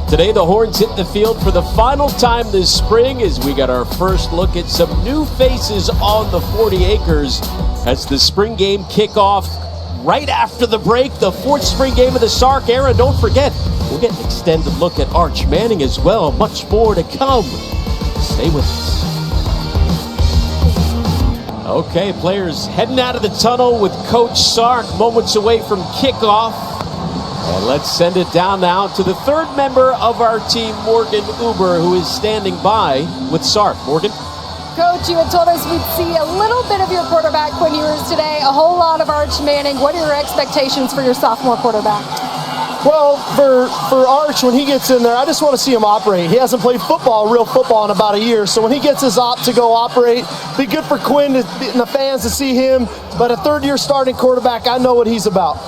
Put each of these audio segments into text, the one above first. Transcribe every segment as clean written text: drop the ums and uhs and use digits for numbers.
Today, the Horns hit the field for the final time this spring as we got our first look at some new faces on the 40 acres as the spring game kickoff right after the break, the fourth spring game of the Sark era. Don't forget, we'll get an extended look at Arch Manning as well. Much more to come. Stay with us. Okay, players heading out of the tunnel with Coach Sark moments away from kickoff. And let's send it down now to the third member of our team, Morgan Uber, who is standing by with Sark. Morgan? Coach, you had told us we'd see a little bit of your quarterback when you were today, a whole lot of Arch Manning. What are your expectations for your sophomore quarterback? Well, for Arch, when he gets in there, I just want to see him operate. He hasn't played football, real football, in about a year. So when he gets his op to go operate, be good for Quinn and the fans to see him. But a third-year starting quarterback, I know what he's about.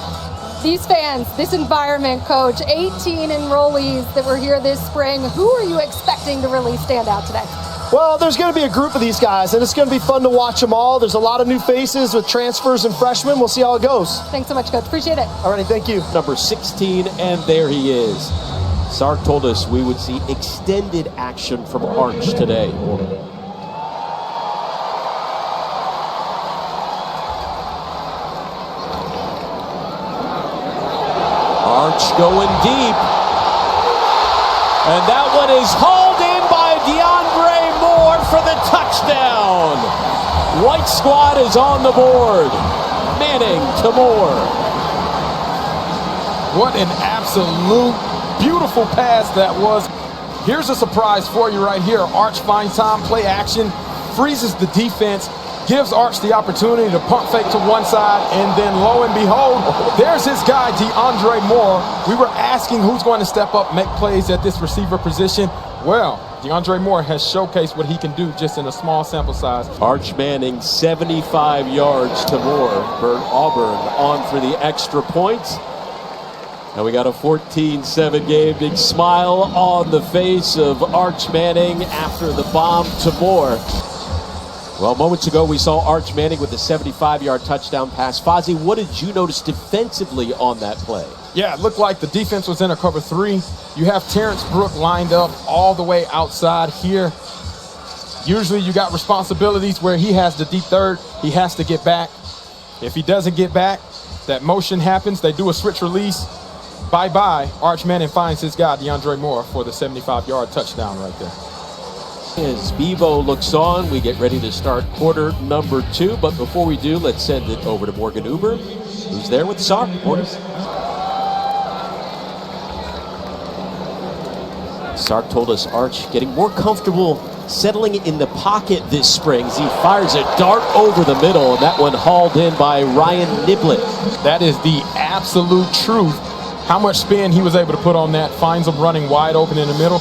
These fans, this environment, Coach, 18 enrollees that were here this spring. Who are you expecting to really stand out today? Well, there's going to be a group of these guys, and it's going to be fun to watch them all. There's a lot of new faces with transfers and freshmen. We'll see how it goes. Thanks so much, Coach. Appreciate it. All righty, thank you. Number 16, and there he is. Sark told us we would see extended action from Arch today. Arch going deep. And that one is hauled in by DeAndre Moore for the touchdown. White squad is on the board. Manning to Moore. What an absolute beautiful pass that was. Here's a surprise for you right here. Arch finds time, play action, freezes the defense, gives Arch the opportunity to pump fake to one side, and then lo and behold, there's his guy, DeAndre Moore. We were asking who's going to step up, make plays at this receiver position. Well, DeAndre Moore has showcased what he can do just in a small sample size. Arch Manning, 75 yards to Moore. Auburn on for the extra points. And we got a 14-7 game. Big smile on the face of Arch Manning after the bomb to Moore. Well, moments ago, we saw Arch Manning with a 75-yard touchdown pass. Fozzie, what did you notice defensively on that play? Yeah, it looked like the defense was in a cover three. You have Terrence Brook lined up all the way outside here. Usually you got responsibilities where he has the deep third. He has to get back. If he doesn't get back, that motion happens. They do a switch release. Bye-bye. Arch Manning finds his guy, DeAndre Moore, for the 75-yard touchdown right there. As Bevo looks on, we get ready to start quarter number 2. But before we do, let's send it over to Morgan Uber, who's there with Sark. Morgan. Sark told us Arch getting more comfortable settling in the pocket this spring as he fires a dart over the middle, and that one hauled in by Ryan Niblett. That is the absolute truth. How much spin he was able to put on that, finds him running wide open in the middle.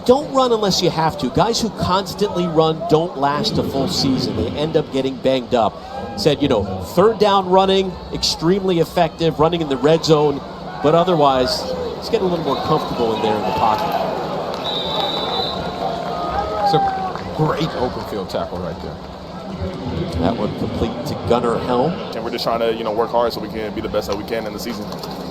Don't run unless you have to. Guys who constantly run don't last a full season. They end up getting banged up. Said, third down running, extremely effective, running in the red zone, but otherwise, let's get a little more comfortable in there in the pocket. It's a great open field tackle right there. That one complete to Gunnar Helm. And we're just trying to, work hard so we can be the best that we can in the season.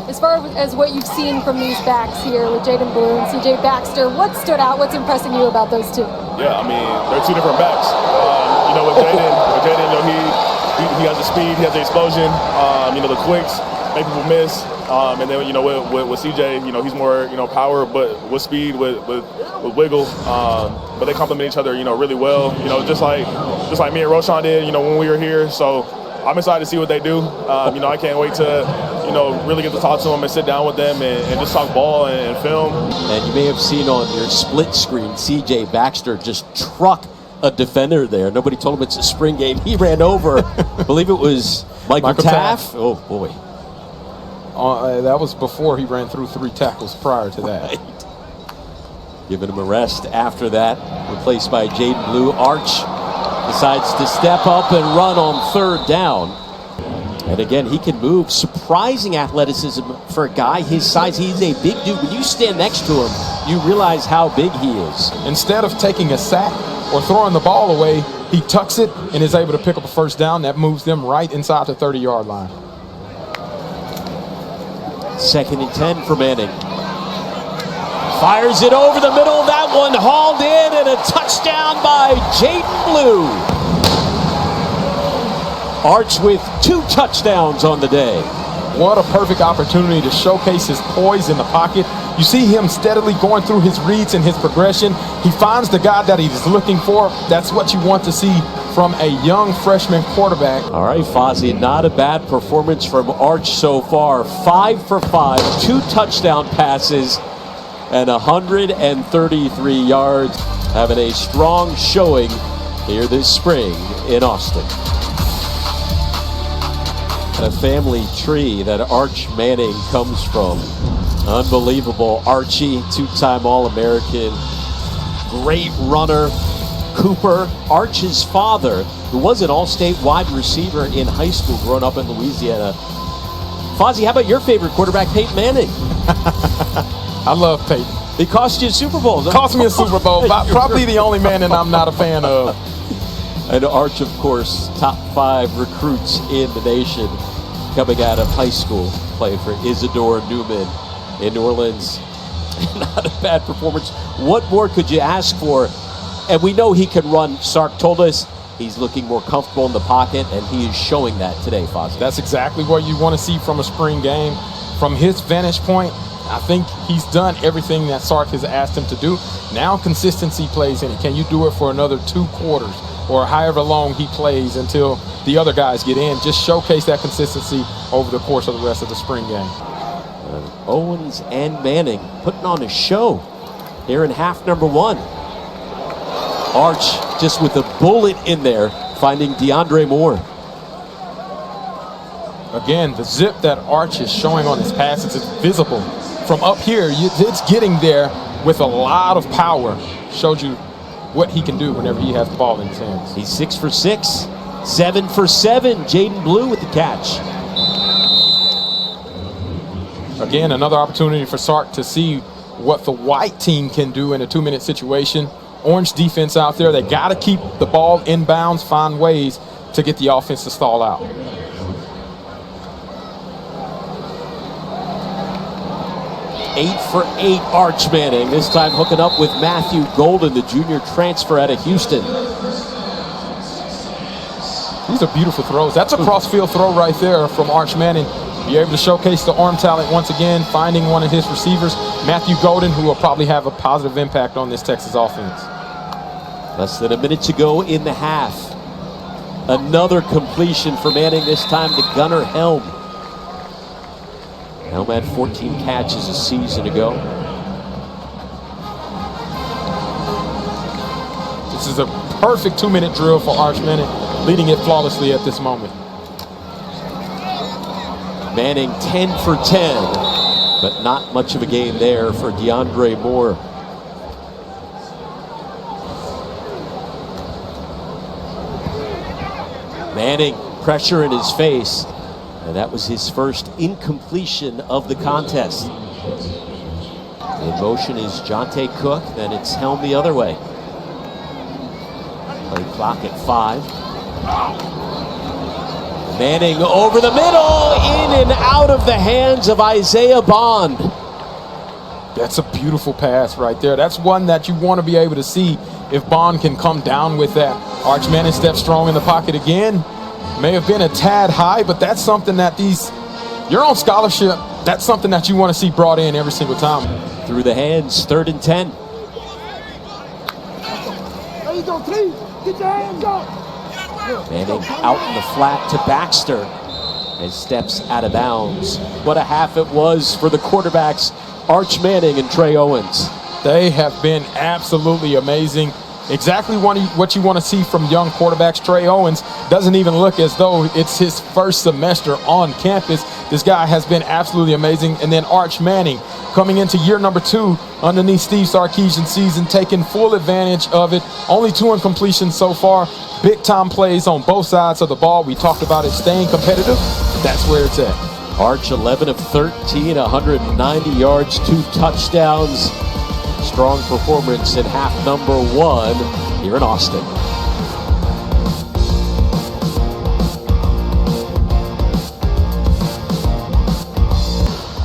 As far as what you've seen from these backs here with Jaden Blue and CJ Baxter, what stood out? What's impressing you about those two? Yeah, they're two different backs. With Jaden, he has the speed, he has the explosion, the quicks, make people miss. And then, with CJ, he's more, power, but with speed, with wiggle. But they complement each other, really well. Just like me and Roshan did, when we were here. So I'm excited to see what they do. I can't wait to, really get to talk to them and sit down with them and just talk ball and film. And you may have seen on your split screen, CJ Baxter just truck a defender there. Nobody told him it's a spring game. He ran over, I believe it was Michael Taff. Oh, boy. That was before he ran through 3 tackles prior to that. Right. Giving him a rest after that. Replaced by Jaden Blue. Arch decides to step up and run on third down. And again, he can move. Surprising athleticism for a guy his size. He's a big dude. When you stand next to him, you realize how big he is. Instead of taking a sack or throwing the ball away, he tucks it and is able to pick up a first down. That moves them right inside the 30-yard line. 2nd and 10 for Manning. Fires it over the middle. That one hauled in, and a touchdown by Jaden Blue. Arch with 2 touchdowns on the day. What a perfect opportunity to showcase his poise in the pocket. You see him steadily going through his reads and his progression. He finds the guy that he's looking for. That's what you want to see from a young freshman quarterback. All right, Fozzie, not a bad performance from Arch so far. 5 for 5, 2 touchdown passes, and 133 yards. Having a strong showing here this spring in Austin. A family tree that Arch Manning comes from. Unbelievable. Archie, 2-time All-American, great runner. Cooper, Arch's father, who was an all-state wide receiver in high school growing up in Louisiana. Fozzie, how about your favorite quarterback, Peyton Manning? I love Peyton. He cost you a Super Bowl. Cost me a Super Bowl. Probably the only man that I'm not a fan of. And Arch, of course, top 5 recruits in the nation coming out of high school. Played for Isidore Newman in New Orleans. Not a bad performance. What more could you ask for? And we know he can run. Sark told us he's looking more comfortable in the pocket, and he is showing that today, Fozzie. That's exactly what you want to see from a spring game. From his vantage point, I think he's done everything that Sark has asked him to do. Now consistency plays in it. Can you do it for another 2 quarters or however long he plays until the other guys get in? Just showcase that consistency over the course of the rest of the spring game. Owens and Manning putting on a show here in half number 1. Arch just with a bullet in there, finding DeAndre Moore. Again, the zip that Arch is showing on his passes is visible. From up here, it's getting there with a lot of power. Showed you what he can do whenever he has the ball in his hands. He's 6 for 6, 7 for 7. Jaden Blue with the catch. Again, another opportunity for Sark to see what the white team can do in a 2-minute situation. Orange defense out there, they got to keep the ball inbounds, find ways to get the offense to stall out. Eight for 8, Arch Manning. This time hooking up with Matthew Golden, the junior transfer out of Houston. These are beautiful throws. That's a cross-field throw right there from Arch Manning. Be able to showcase the arm talent once again, finding one of his receivers, Matthew Golden, who will probably have a positive impact on this Texas offense. Less than a minute to go in the half. Another completion for Manning, this time to Gunnar Helm. Helm had 14 catches a season ago. This is a perfect 2-minute drill for Arch Manning, leading it flawlessly at this moment. Manning 10 for 10, but not much of a gain there for DeAndre Moore. Manning, pressure in his face, and that was his first incompletion of the contest. In motion is Jonte Cook, then it's Helm the other way. Play clock at 5. Manning over the middle, in and out of the hands of Isaiah Bond. That's a beautiful pass right there. That's one that you want to be able to see if Bond can come down with that. Arch Manning steps strong in the pocket again. May have been a tad high, but that's something that you're on scholarship. That's something that you want to see brought in every single time. Through the hands, 3rd and 10. Get your hands up. Manning out in the flat to Baxter and steps out of bounds. What a half it was for the quarterbacks, Arch Manning and Trey Owens. They have been absolutely amazing. Exactly what you want to see from young quarterbacks. Trey Owens doesn't even look as though it's his first semester on campus. This guy has been absolutely amazing. And then Arch Manning coming into year number 2 underneath Steve Sarkisian's season, taking full advantage of it. Only 2 incompletions so far. Big time plays on both sides of the ball. We talked about it staying competitive. That's where it's at. Arch 11 of 13, 190 yards, 2 touchdowns. Strong performance in half number 1 here in Austin.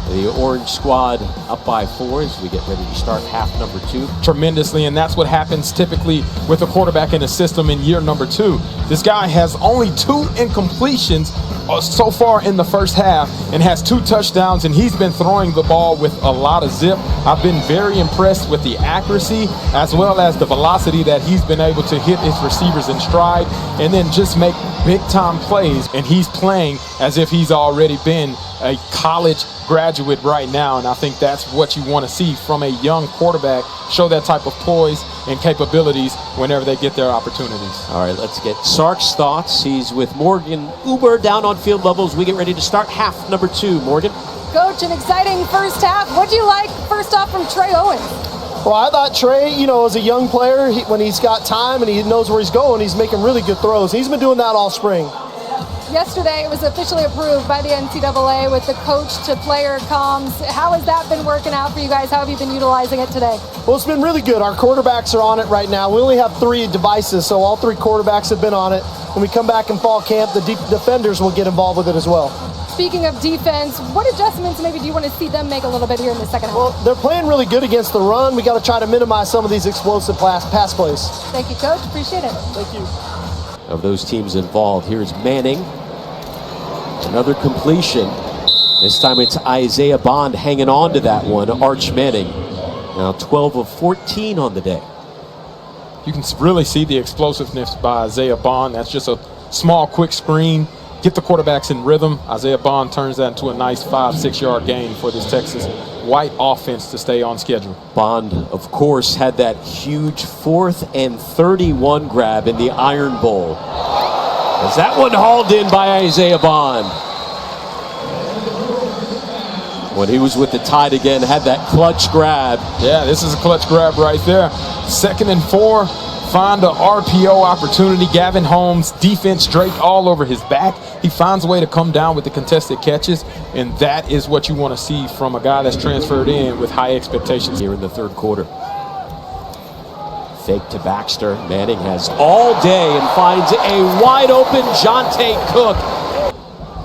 The Orange squad up by 4 as we get ready to start half number 2. Tremendously, and that's what happens typically with a quarterback in a system in year number 2. This guy has only 2 incompletions so far in the first half and has 2 touchdowns, and he's been throwing the ball with a lot of zip. I've been very impressed with the accuracy as well as the velocity that he's been able to hit his receivers in stride and then just make big time plays. And he's playing as if he's already been a college graduate right now, and I think that's what you want to see from a young quarterback, show that type of poise and capabilities whenever they get their opportunities. All right, let's get Sark's thoughts. He's with Morgan Uber down on field levels. We get ready to start half number 2. Morgan? Coach, an exciting first half. What do you like first off from Trey Owens? Well, I thought Trey, as a young player, when he's got time and he knows where he's going, he's making really good throws. He's been doing that all spring. Yesterday, it was officially approved by the NCAA with the coach-to-player comms. How has that been working out for you guys? How have you been utilizing it today? Well, it's been really good. Our quarterbacks are on it right now. We only have 3 devices, so all 3 quarterbacks have been on it. When we come back in fall camp, the defenders will get involved with it as well. Speaking of defense, what adjustments maybe do you want to see them make a little bit here in the second half? Well, they're playing really good against the run. We got to try to minimize some of these explosive pass plays. Thank you, Coach. Appreciate it. Thank you. Of those teams involved, here's Manning. Another completion. This time it's Isaiah Bond hanging on to that one. Arch Manning now 12 of 14 on the day. You can really see the explosiveness by Isaiah Bond. That's just a small, quick screen. Get the quarterbacks in rhythm. Isaiah Bond turns that into a nice 5-6 yard gain for this Texas White offense to stay on schedule. Bond, of course, had that huge 4th and 31 grab in the Iron Bowl. As that one hauled in by Isaiah Bond. When he was with the Tide again, had that clutch grab. Yeah, this is a clutch grab right there. 2nd and 4. Find an RPO opportunity. Gavin Holmes, defense draped all over his back. He finds a way to come down with the contested catches, and that is what you want to see from a guy that's transferred in with high expectations. Here in the 3rd quarter. Fake to Baxter. Manning has all day and finds a wide open Jonte Cook.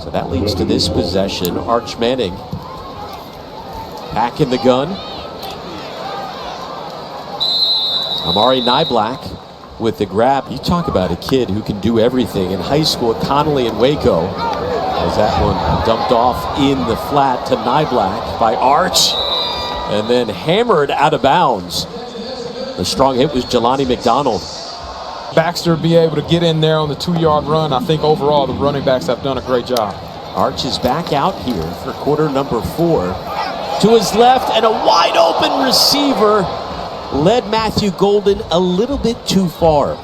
So that leads to this possession. Arch Manning back in the gun. Amari Nyblack with the grab. You talk about a kid who can do everything. In high school at Connolly and Waco, as that one dumped off in the flat to Nyblack by Arch and then hammered out of bounds. The strong hit was Jelani McDonald. Baxter be able to get in there on the 2-yard run. I think overall the running backs have done a great job. Arch is back out here for quarter number 4. To his left and a wide open receiver led Matthew Golden a little bit too far.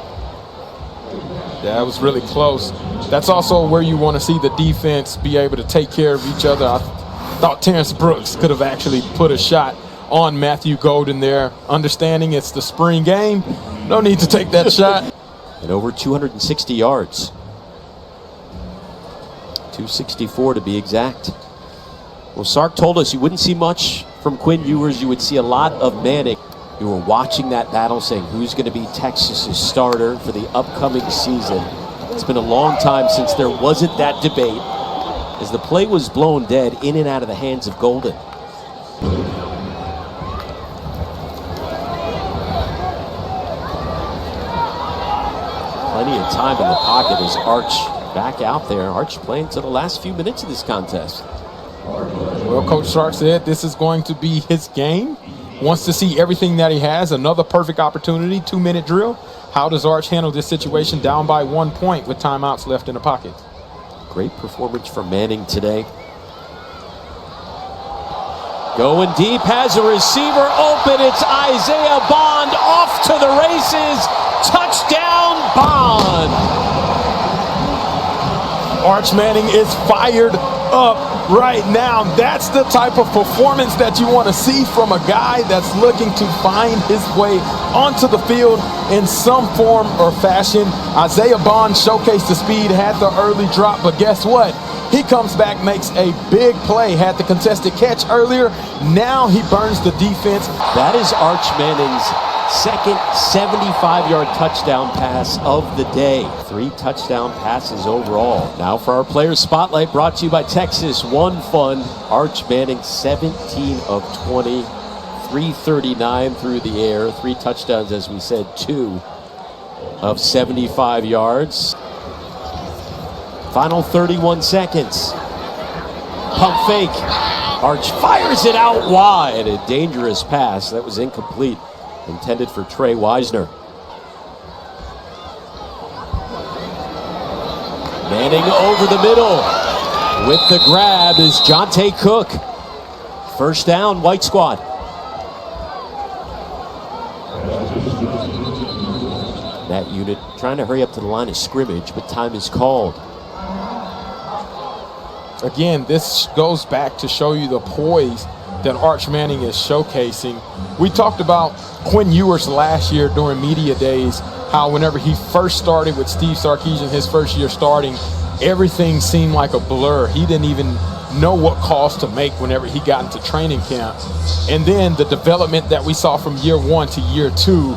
Yeah, it was really close. That's also where you want to see the defense be able to take care of each other. I thought Terrence Brooks could have actually put a shot on Matthew Golden there, understanding it's the spring game. No need to take that shot. And over 260 yards. 264 to be exact. Well, Sark told us you wouldn't see much from Quinn Ewers. You would see a lot of Manning. You were watching that battle saying who's going to be Texas's starter for the upcoming season. It's been a long time since there wasn't that debate as the play was blown dead in and out of the hands of Golden. Plenty of time in the pocket as Arch back out there. Arch playing to the last few minutes of this contest. Well, Coach Sark said this is going to be his game. Wants to see everything that he has. Another perfect opportunity, 2-minute drill. How does Arch handle this situation down by 1 point with timeouts left in the pocket? Great performance from Manning today. Going deep, has a receiver open. It's Isaiah Bond off to the races. Touchdown, Bond. Arch Manning is fired up right now. That's the type of performance that you want to see from a guy that's looking to find his way onto the field in some form or fashion. Isaiah Bond showcased the speed, had the early drop, but guess what? He comes back, makes a big play, had the contested catch earlier. Now he burns the defense. That is Arch Manning's second 75-yard touchdown pass of the day. 3 touchdown passes overall. Now for our Player Spotlight, brought to you by Texas One Fund. Arch Manning, 17 of 20, 339 through the air. 3 touchdowns, as we said, 2 of 75 yards. Final 31 seconds. Pump fake. Arch fires it out wide. A dangerous pass. That was incomplete. Intended for Trey Wisner. Manning over the middle. With the grab is Jonte Cook. First down, White Squad. That unit trying to hurry up to the line of scrimmage, but time is called. Again, this goes back to show you the poise that Arch Manning is showcasing. We talked about Quinn Ewers last year during media days, how whenever he first started with Steve Sarkisian, his first year starting, everything seemed like a blur. He didn't even know what calls to make whenever he got into training camp. And then the development that we saw from year 1 to year 2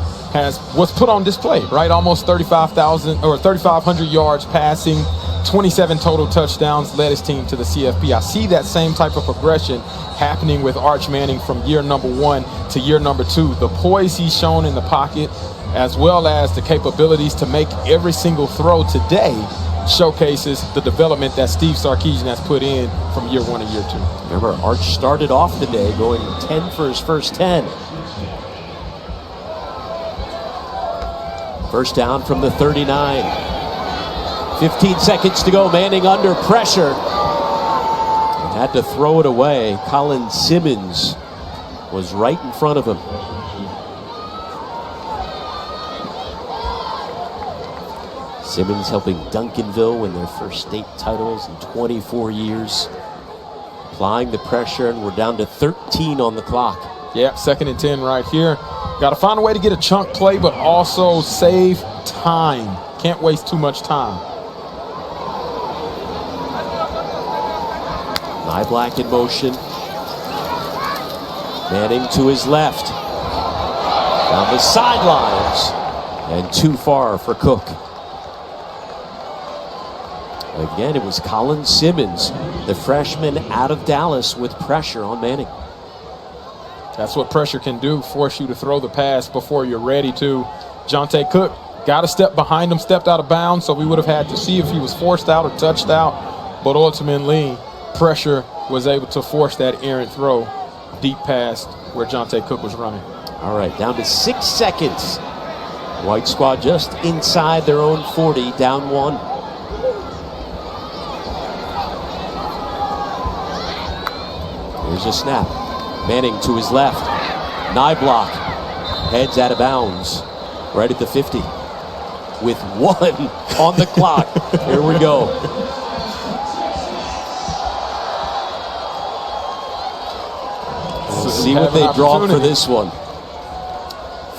was put on display, right? Almost 3,500 yards passing, 27 total touchdowns, led his team to the CFP. I see that same type of progression happening with Arch Manning from year number 1 to year number 2. The poise he's shown in the pocket, as well as the capabilities to make every single throw today, showcases the development that Steve Sarkisian has put in from year 1 to year 2. Remember, Arch started off the day going 10 for his first 10. First down from the 39. 15 seconds to go. Manning under pressure. Had to throw it away. Colin Simmons was right in front of him. Simmons helping Duncanville win their first state titles in 24 years. Applying the pressure, and we're down to 13 on the clock. Yeah, 2nd and 10 right here. Got to find a way to get a chunk play, but also save time. Can't waste too much time. Black in motion. Manning to his left. Down the sidelines. And too far for Cook. Again, it was Colin Simmons, the freshman out of Dallas, with pressure on Manning. That's what pressure can do, force you to throw the pass before you're ready to. Jonte Cook got a step behind him, stepped out of bounds, so we would have had to see if he was forced out or touched out. But ultimately, pressure was able to force that errant throw deep past where Jonte Cook was running. All right, down to 6 seconds. White Squad just inside their own 40, down 1. Here's a snap. Manning to his left. Nyblock heads out of bounds right at the 50 with 1 on the clock. Here we go. We'll see what they draw for this one.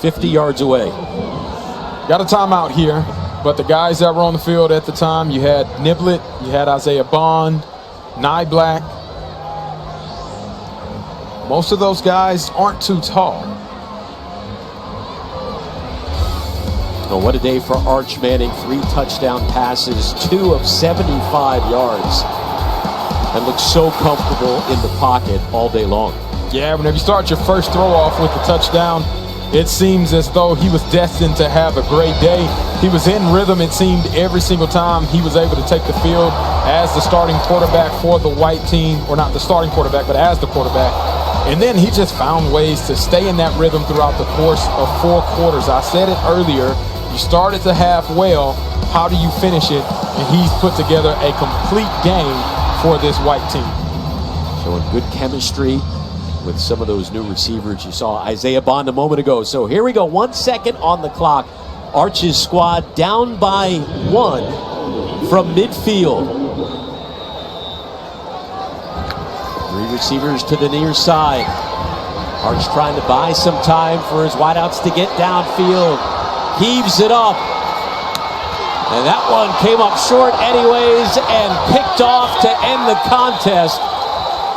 50 yards away. Got a timeout here, but the guys that were on the field at the time, you had Niblett, you had Isaiah Bond, Nyblack. Most of those guys aren't too tall. Oh, what a day for Arch Manning. 3 touchdown passes, 2 of 75 yards. And looks so comfortable in the pocket all day long. Yeah, whenever you start your first throw off with the touchdown, it seems as though he was destined to have a great day. He was in rhythm, it seemed, every single time he was able to take the field as the starting quarterback for the white team, or not the starting quarterback, but as the quarterback. And then he just found ways to stay in that rhythm throughout the course of 4 quarters. I said it earlier, you started the half well, how do you finish it? And he's put together a complete game for this white team. Showing good chemistry with some of those new receivers. You saw Isaiah Bond a moment ago. So here we go, 1 second on the clock. Arch's squad down by 1 from midfield. 3 receivers to the near side. Arch trying to buy some time for his wideouts to get downfield. Heaves it up. And that one came up short anyways and picked off to end the contest.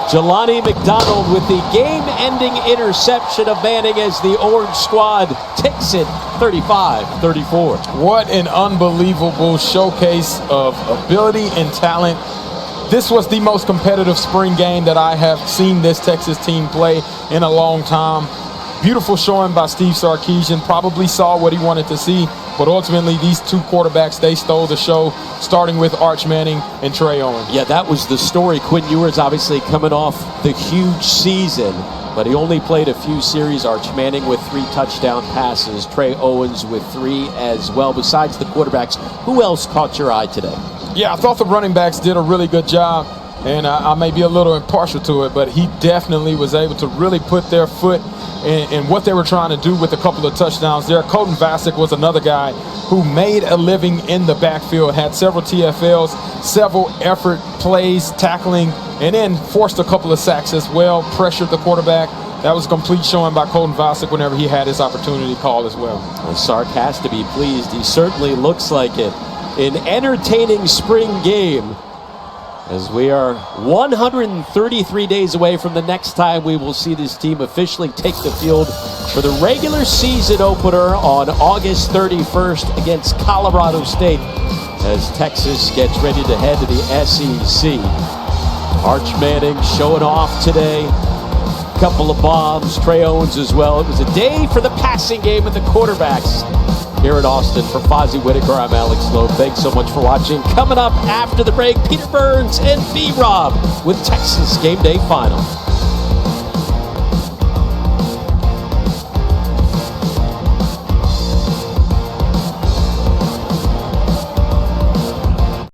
Jelani McDonald with the game-ending interception of Manning as the Orange squad takes it 35-34. What an unbelievable showcase of ability and talent. This was the most competitive spring game that I have seen this Texas team play in a long time. Beautiful showing by Steve Sarkisian. Probably saw what he wanted to see, but ultimately these two quarterbacks, they stole the show, starting with Arch Manning and Trey Owens. Yeah, that was the story. Quinn Ewers obviously coming off the huge season, but he only played a few series. Arch Manning with 3 touchdown passes, Trey Owens with 3 as well. Besides the quarterbacks, who else caught your eye today? Yeah, I thought the running backs did a really good job, and I may be a little impartial to it, but he definitely was able to really put their foot in what they were trying to do with a couple of touchdowns there. Colton Vasek was another guy who made a living in the backfield, had several TFLs, several effort plays, tackling, and then forced a couple of sacks as well, pressured the quarterback. That was a complete showing by Colton Vasek whenever he had his opportunity call as well. Well, Sark has to be pleased. He certainly looks like it. An entertaining spring game, as we are 133 days away from the next time we will see this team officially take the field for the regular season opener on August 31st against Colorado State, as Texas gets ready to head to the SEC. Arch Manning showing off today. Couple of bombs. Trey Owens as well. It was a day for the passing game and the quarterbacks. Here in Austin, for Fozzie Whitaker, I'm Alex Loeb. Thanks so much for watching. Coming up after the break, Peter Burns and B-Rob with Texas Game Day Final.